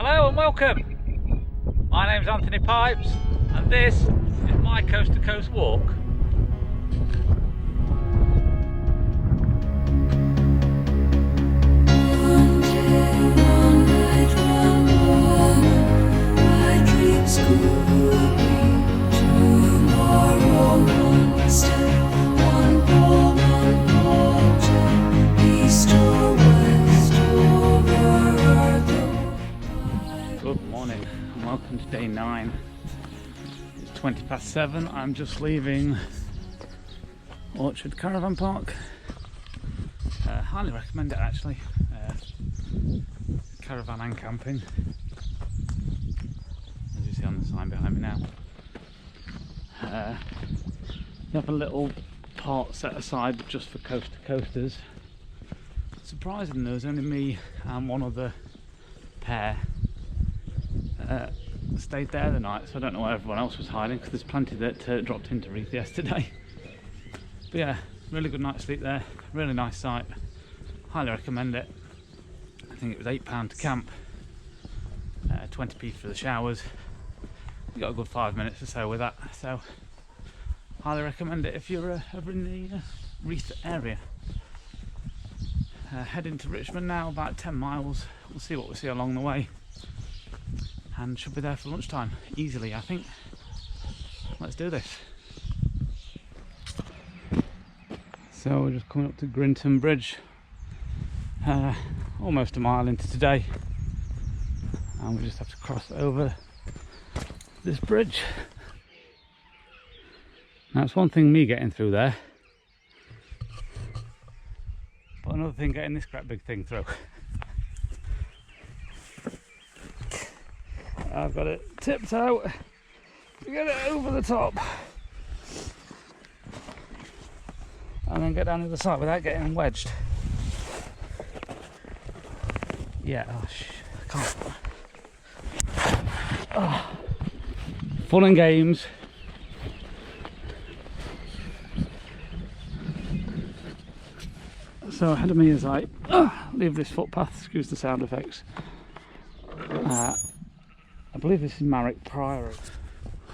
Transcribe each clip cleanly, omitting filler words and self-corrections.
Hello and welcome. My name's Anthony Pipes and this is my coast to coast walk. Good morning and welcome to day 9. It's 7:20. I'm just leaving Orchard Caravan Park. Highly recommend it actually. Caravan and camping, as you see on the sign behind me now. You have a little part set aside just for coast to coasters. Surprisingly, there was only me and one other pair stayed there the night, so I don't know where everyone else was hiding, because there's plenty that dropped into Reeth yesterday. But yeah, really good night's sleep there, really nice site, highly recommend it. I think it was £8 to camp, 20p for the showers. You got a good 5 minutes or so with that, so highly recommend it if you're over in the Reeth area. Heading to Richmond now, about 10 miles. We'll see what we see along the way, and should be there for lunchtime easily, I think. Let's do this. So we're just coming up to Grinton Bridge, almost a mile into today, and we just have to cross over this bridge. Now it's one thing me getting through there, but another thing getting this crap big thing through. I've got it tipped out to get it over the top and then get down to the side without getting wedged. Yeah, I can't. Oh. Fun and games. So ahead of me as I leave this footpath, excuse the sound effects. I believe this is Marrick Priory.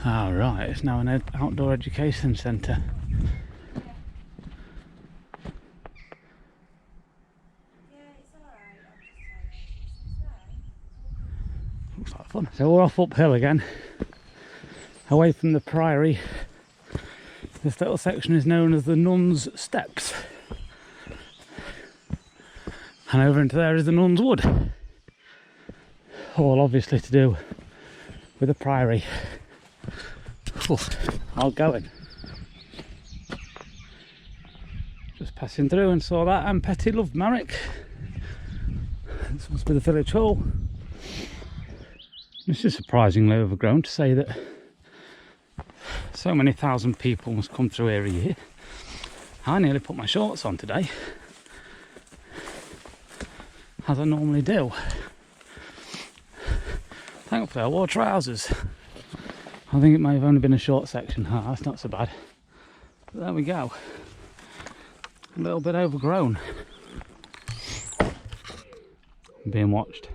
Oh right, it's now an outdoor education centre. Looks like fun. So we're off uphill again, away from the Priory. This little section is known as the Nuns' Steps. And over into there is the Nuns' Wood. All obviously to do with the Priory. All going. Just passing through and saw that, and Petty loved Marrick. This must be the village hall. This is surprisingly overgrown to say that so many thousand people must come through here a year. I nearly put my shorts on today, as I normally do. Thankfully I wore trousers. I think it may have only been a short section. Oh, that's not so bad. But there we go. A little bit overgrown. I'm being watched.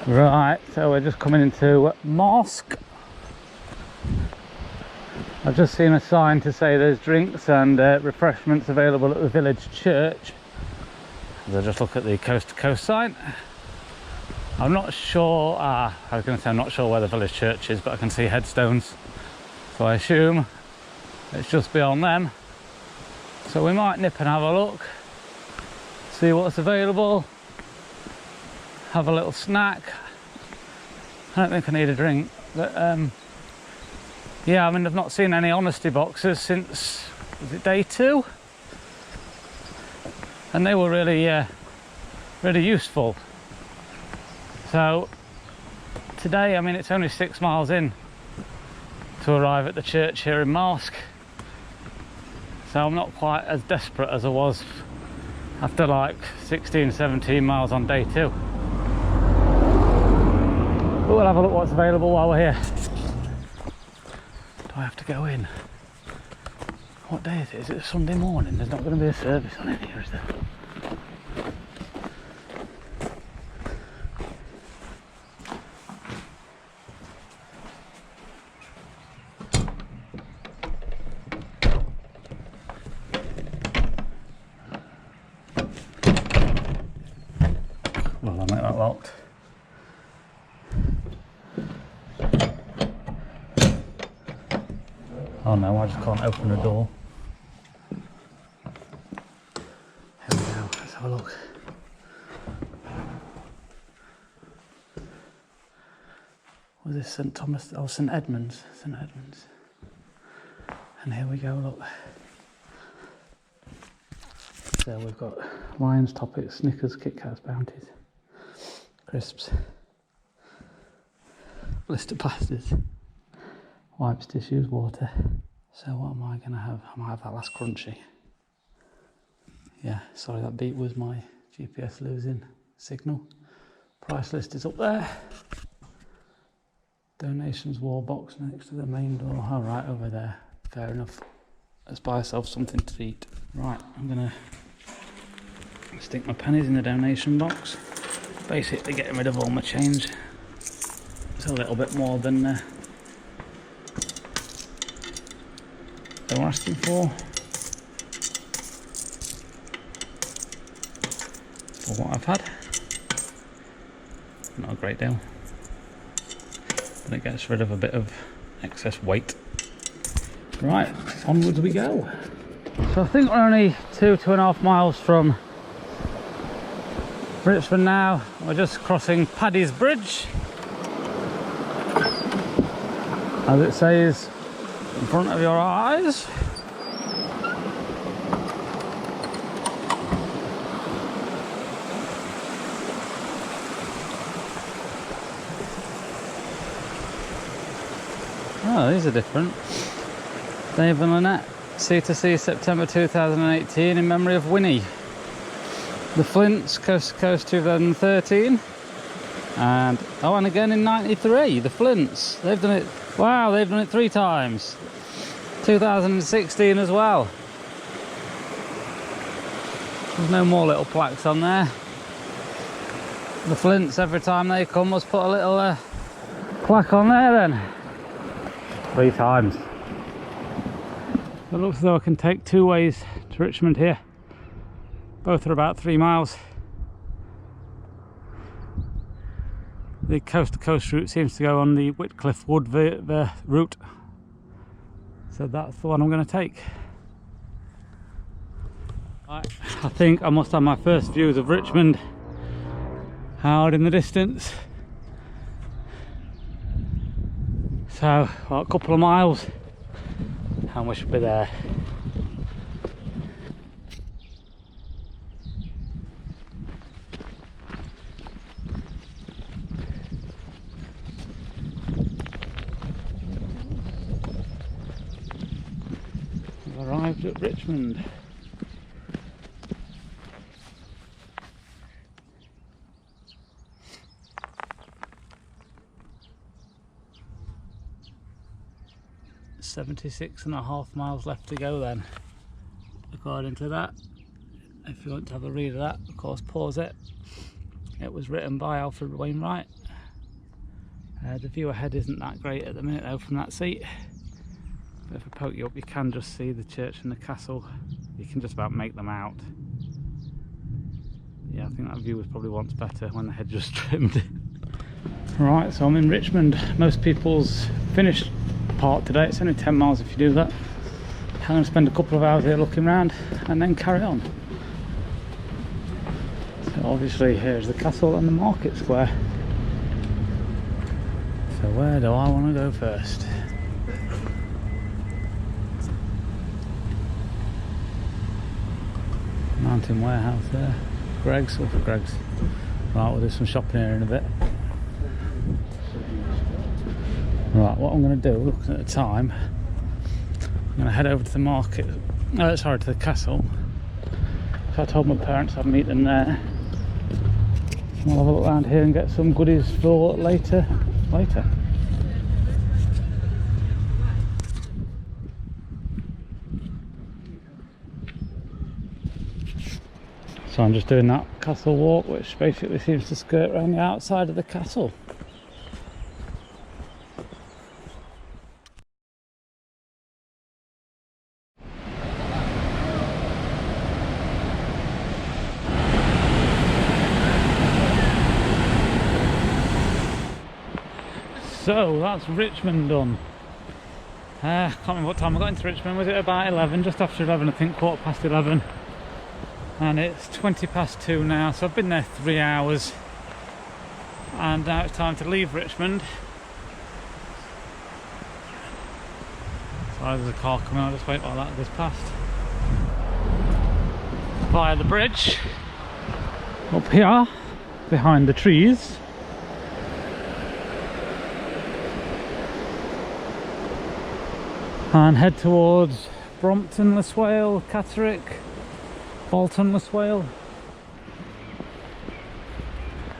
Right, so we're just coming into Marske. I've just seen a sign to say there's drinks and refreshments available at the village church. As I just look at the coast to coast sign, I'm not sure, I was going to say I'm not sure where the village church is, but I can see headstones, so I assume it's just beyond them. So we might nip and have a look, see what's available, have a little snack. I don't think I need a drink, but yeah, I mean, I've not seen any honesty boxes since, was it day 2? And they were really really useful. So today, I mean, it's only 6 miles in to arrive at the church here in Marske, so I'm not quite as desperate as I was after like 16, 17 miles on day 2. But we'll have a look what's available while we're here. Do I have to go in? What day is it? Is it a Sunday morning? There's not going to be a service on it here, is there? Well, I'll make that locked. Oh no, I just can't open the door. Here we go, let's have a look. Was this St Thomas? Oh, St Edmunds. St Edmunds. And here we go, look. So we've got Lions, Toppets, Snickers, Kit Kats, Bounties, crisps, blister pastas, wipes, tissues, water. So what am I going to have? I might have that last crunchy. Yeah, sorry, that beep was my GPS losing signal. Price list is up there. Donations wall box next to the main door. All right, over there. Fair enough. Let's buy ourselves something to eat. Right, I'm going to stick my pennies in the donation box. Basically getting rid of all my change. It's a little bit more than they were asking for what I've had. Not a great deal, but it gets rid of a bit of excess weight. Right, onwards we go. So I think we're only 2.5 miles from Richmond now. We're just crossing Paddy's Bridge, as it says in front of your eyes. Oh, these are different. Dave and Lynette, C2C, September 2018, in memory of Winnie. The Flints, Coast to Coast 2013. And again in 93, the Flints. They've done it, wow, they've done it 3 times. 2016 as well. There's no more little plaques on there. The Flints, every time they come, must put a little plaque on there then. 3 times. It looks as though I can take 2 ways to Richmond here. Both are about 3 miles. The coast to coast route seems to go on the Whitcliffe Wood the route. So that's the one I'm going to take. I think I must have my first views of Richmond out in the distance. So, well, a couple of miles and we should be there. We've arrived at Richmond. .5 miles left to go then, according to that. If you want to have a read of that, of course, pause it. It was written by Alfred Wainwright. The view ahead isn't that great at the minute though from that seat, but if I poke you up you can just see the church and the castle. You can just about make them out. Yeah, I think that view was probably once better when the hedge was trimmed. Right, so I'm in Richmond. Most people's finished part today. It's only 10 miles if you do that. I'm going to spend a couple of hours here looking around and then carry on. So obviously here's the castle and the market square. So where do I want to go first? Mountain Warehouse there. Greg's, or for Greg's. Right, we'll do some shopping here in a bit. Right, what I'm going to do, looking at the time, I'm going to head over to the market, to the castle, So I told my parents I'd meet them there. We'll have a look around here and get some goodies for later. So I'm just doing that castle walk, which basically seems to skirt around the outside of the castle. So that's Richmond done. Can't remember what time I got into Richmond. Was it about 11? Just after 11, I think, quarter past 11. And it's 20 past 2 now, so I've been there 3 hours. And now it's time to leave Richmond. Sorry, there's a car coming. I'll just wait while that goes past. Via the bridge. Up here, behind the trees. And head towards Brompton-on-Swale, Catterick, Bolton-on-Swale.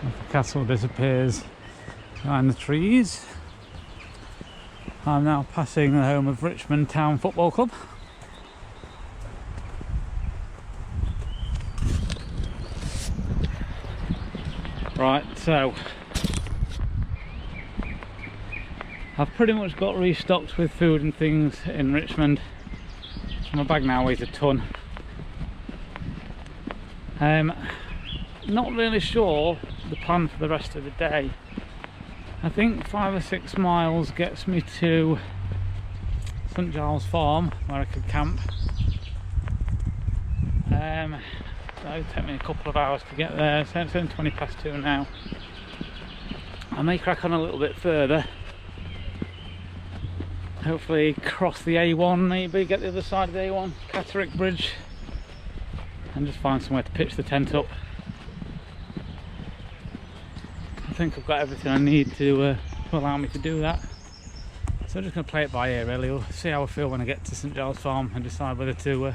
The castle disappears behind the trees. I'm now passing the home of Richmond Town Football Club. Right, so I've pretty much got restocked with food and things in Richmond. So my bag now weighs a ton. Not really sure the plan for the rest of the day. I think 5 or 6 miles gets me to St Giles Farm, where I could camp. So it'll take me a couple of hours to get there, so it's only 20 past 2 now. I may crack on a little bit further. Hopefully cross the A1, maybe get the other side of the A1, Catterick Bridge, and just find somewhere to pitch the tent up. I think I've got everything I need to allow me to do that. So I'm just going to play it by ear really. We'll see how I feel when I get to St Giles Farm and decide whether to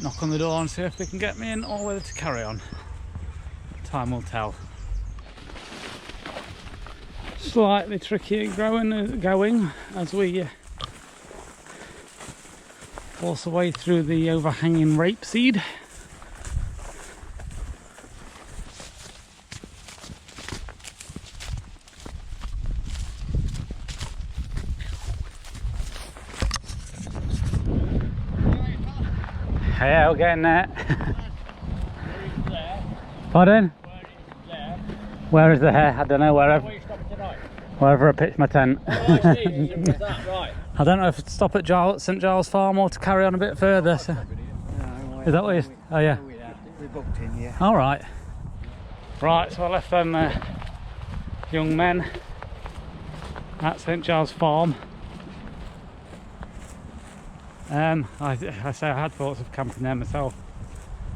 knock on the door and see if they can get me in or whether to carry on. Time will tell. Slightly trickier going as we force our way through the overhanging rapeseed. Yeah, we're getting there. Pardon? Where is the hare? I don't know, wherever I pitch my tent. Right. I don't know if to stop at St Giles Farm or to carry on a bit further. So. No, Is that what you? Oh yeah. We're booked in, yeah. All right. Right. So I left them young men at St Giles Farm. I say I had thoughts of camping there myself,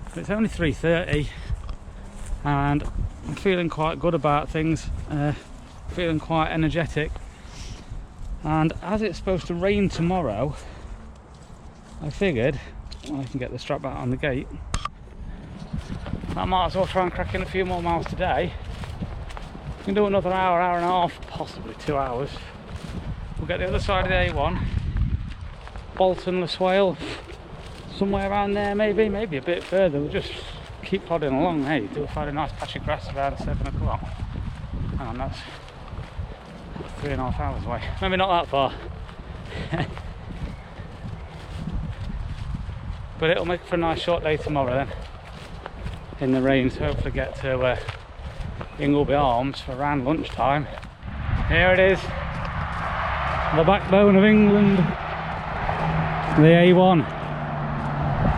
but it's only 3:30 and I'm feeling quite good about things, feeling quite energetic, and as it's supposed to rain tomorrow, I figured, well, I can get the strap back on the gate, I might as well try and crack in a few more miles today. We can do another hour, hour and a half, possibly 2 hours. We'll get the other side of the A1, Bolton-on-Swale, somewhere around there, maybe a bit further. We'll just keep plodding along. Hey, we'll find a nice patch of grass around 7 o'clock. Hang on, that's 3.5 hours away. Maybe not that far. But it'll make for a nice short day tomorrow then, in the rain, so hopefully get to Ingleby Arms for around lunchtime. Here it is, the backbone of England. The A1.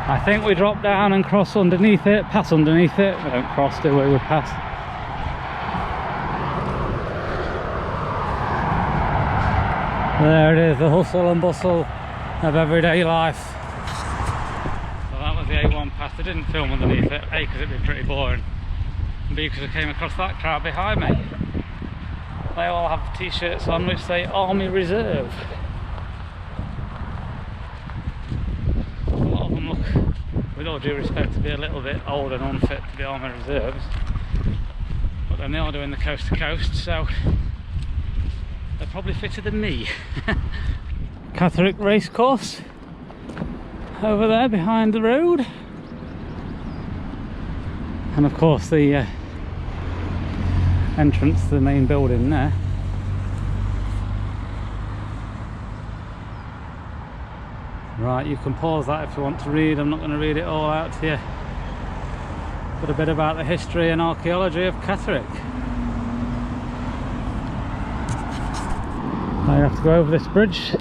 I think we drop down and cross underneath it, pass underneath it. We don't cross, do we? We pass. There it is, the hustle and bustle of everyday life. So that was the A1 pass. I didn't film underneath it, A, because it'd be pretty boring, and B, because I came across that crowd behind me. They all have t-shirts on which say Army Reserve. with all due respect, to be a little bit old and unfit to be Army Reserves. But then they are doing the coast to coast, so they're probably fitter than me. Catterick Racecourse over there behind the road, and of course the entrance to the main building there. Right, you can pause that if you want to read. I'm not going to read it all out to you, but a bit about the history and archaeology of Catterick. Now you have to go over this bridge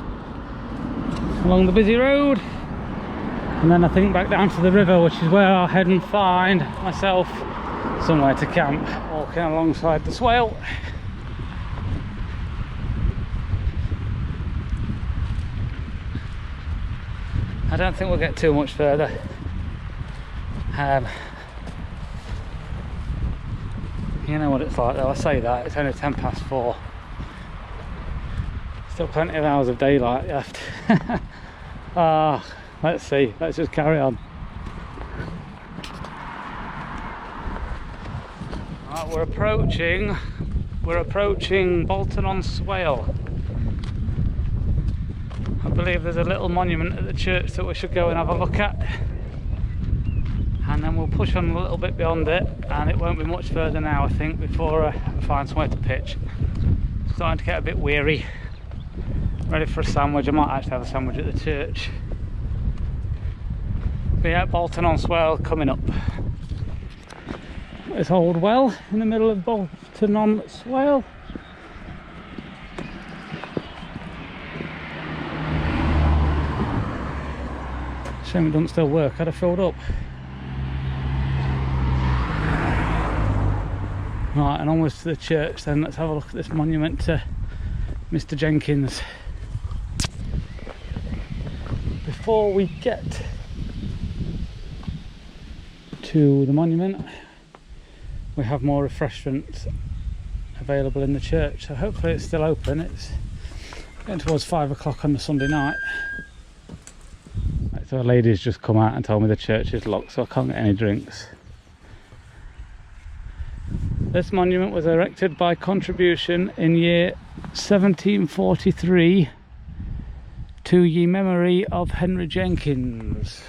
along the busy road, and then I think back down to the river, which is where I'll head and find myself somewhere to camp, walking alongside the swale. I don't think we'll get too much further. You know what it's like though, I say that, it's only 4:10. Still plenty of hours of daylight left. Let's see, let's just carry on. Right, we're approaching Bolton-on-Swale. I believe there's a little monument at the church that we should go and have a look at, and then we'll push on a little bit beyond it, and it won't be much further now, I think, before we find somewhere to pitch. Starting to get a bit weary, ready for a sandwich. I might actually have a sandwich at the church. But yeah, Bolton-on-Swale coming up. This old well in the middle of Bolton-on-Swale. Shame it doesn't still work, I'd have filled up. Right, and onwards to the church then. Let's have a look at this monument to Mr. Jenkins. Before we get to the monument, we have more refreshments available in the church, so hopefully it's still open. It's getting towards 5 o'clock on the Sunday night. So a lady's just come out and told me the church is locked, so I can't get any drinks. This monument was erected by contribution in year 1743 to ye memory of Henry Jenkins.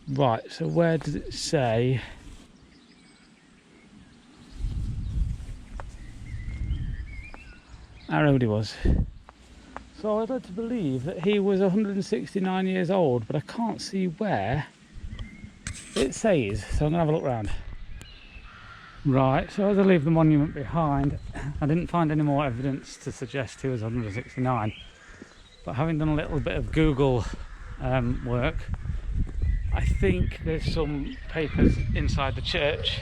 Right, so where does it say? How old he was. So I'd like to believe that he was 169 years old, but I can't see where it says, so I'm going to have a look round. Right, so as I leave the monument behind, I didn't find any more evidence to suggest he was 169, but having done a little bit of Google work, I think there's some papers inside the church,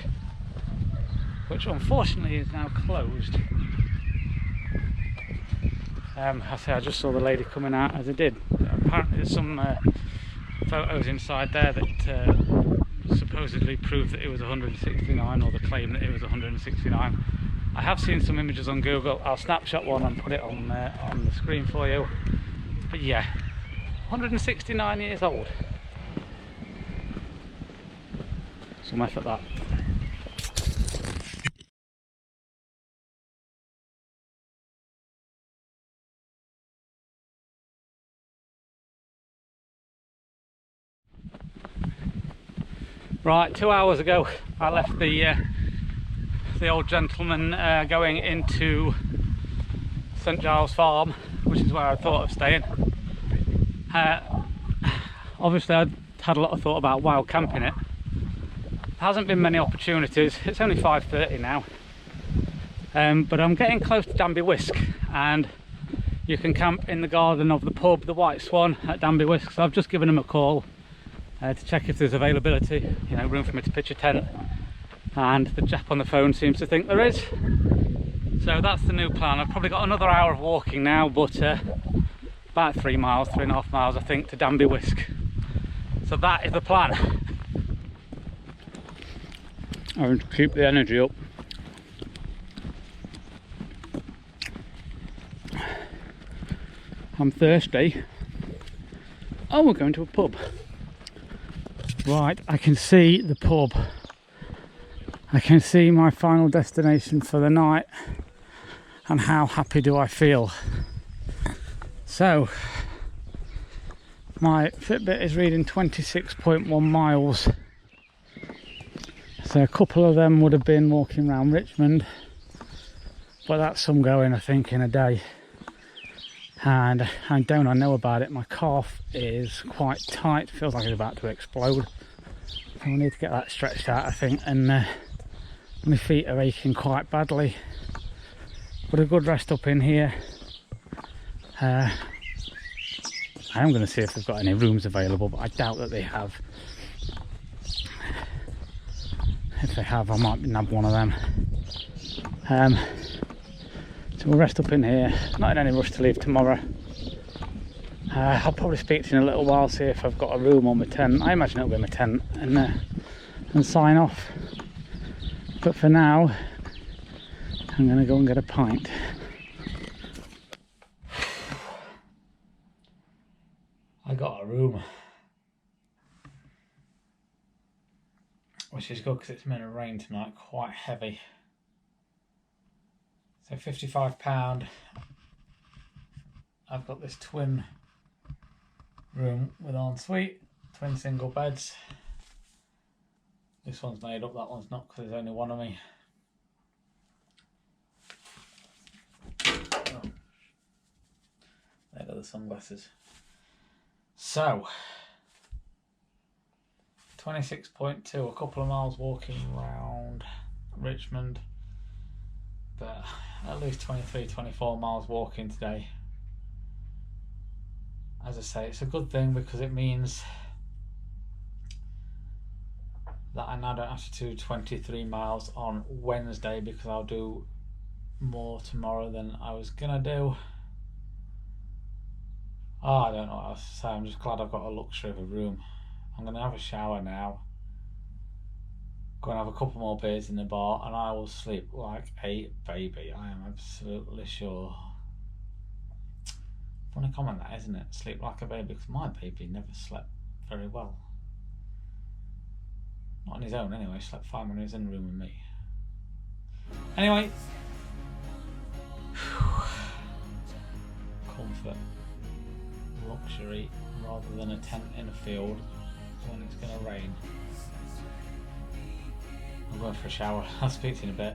which unfortunately is now closed. I just saw the lady coming out as I did. Apparently there's some photos inside there that supposedly prove that it was 169, or the claim that it was 169. I have seen some images on Google. I'll snapshot one and put it on the screen for you. But yeah, 169 years old. Some effort that. Right, 2 hours ago I left the old gentleman going into St Giles Farm, which is where I thought of staying. Obviously I'd had a lot of thought about wild camping it. There hasn't been many opportunities. It's only 5:30 now, but I'm getting close to Danby Wiske, and you can camp in the garden of the pub, the White Swan at Danby Wiske. So I've just given him a call to check if there's availability, you know, room for me to pitch a tent, and the chap on the phone seems to think there is. So that's the new plan. I've probably got another hour of walking now, but about 3 miles, 3.5 miles I think, to Danby Wiske. So that is the plan. I'm going to keep the energy up. I'm thirsty. Oh, we're going to a pub. Right, I can see the pub. I can see my final destination for the night. And how happy do I feel? So, my Fitbit is reading 26.1 miles. So a couple of them would have been walking around Richmond. But that's some going, I think, in a day. And I know about it, my calf is quite tight, feels like it's about to explode. So I need to get that stretched out, I think, and my feet are aching quite badly. But a good rest up in here. I am going to see if they've got any rooms available, but I doubt that they have. If they have, I might nab one of them. So we'll rest up in here, not in any rush to leave tomorrow. I'll probably speak to you in a little while, see if I've got a room on my tent. I imagine it'll be my tent, and sign off. But for now, I'm going to go and get a pint. I got a room, which is good because it's meant to rain tonight, quite heavy. So £55. I've got this twin room with ensuite, twin single beds. This one's made up, that one's not because there's only one of me. Oh. There go the sunglasses. So 26.2, a couple of miles walking around Richmond, but at least 23-24 miles walking today. As I say, it's a good thing because it means that I now don't have to do 23 miles on Wednesday, because I'll do more tomorrow than I was gonna do. Oh, I don't know what else to say. I'm just glad I've got a luxury of a room. I'm gonna have a shower now, go and have a couple more beers in the bar, and I will sleep like a baby. I am absolutely sure. Funny comment that, isn't it? Sleep like a baby, because my baby never slept very well. Not on his own anyway, he slept fine when he was in the room with me. Anyway. Comfort. Luxury rather than a tent in a field when it's going to rain. I'm going for a shower. I'll speak to you in a bit.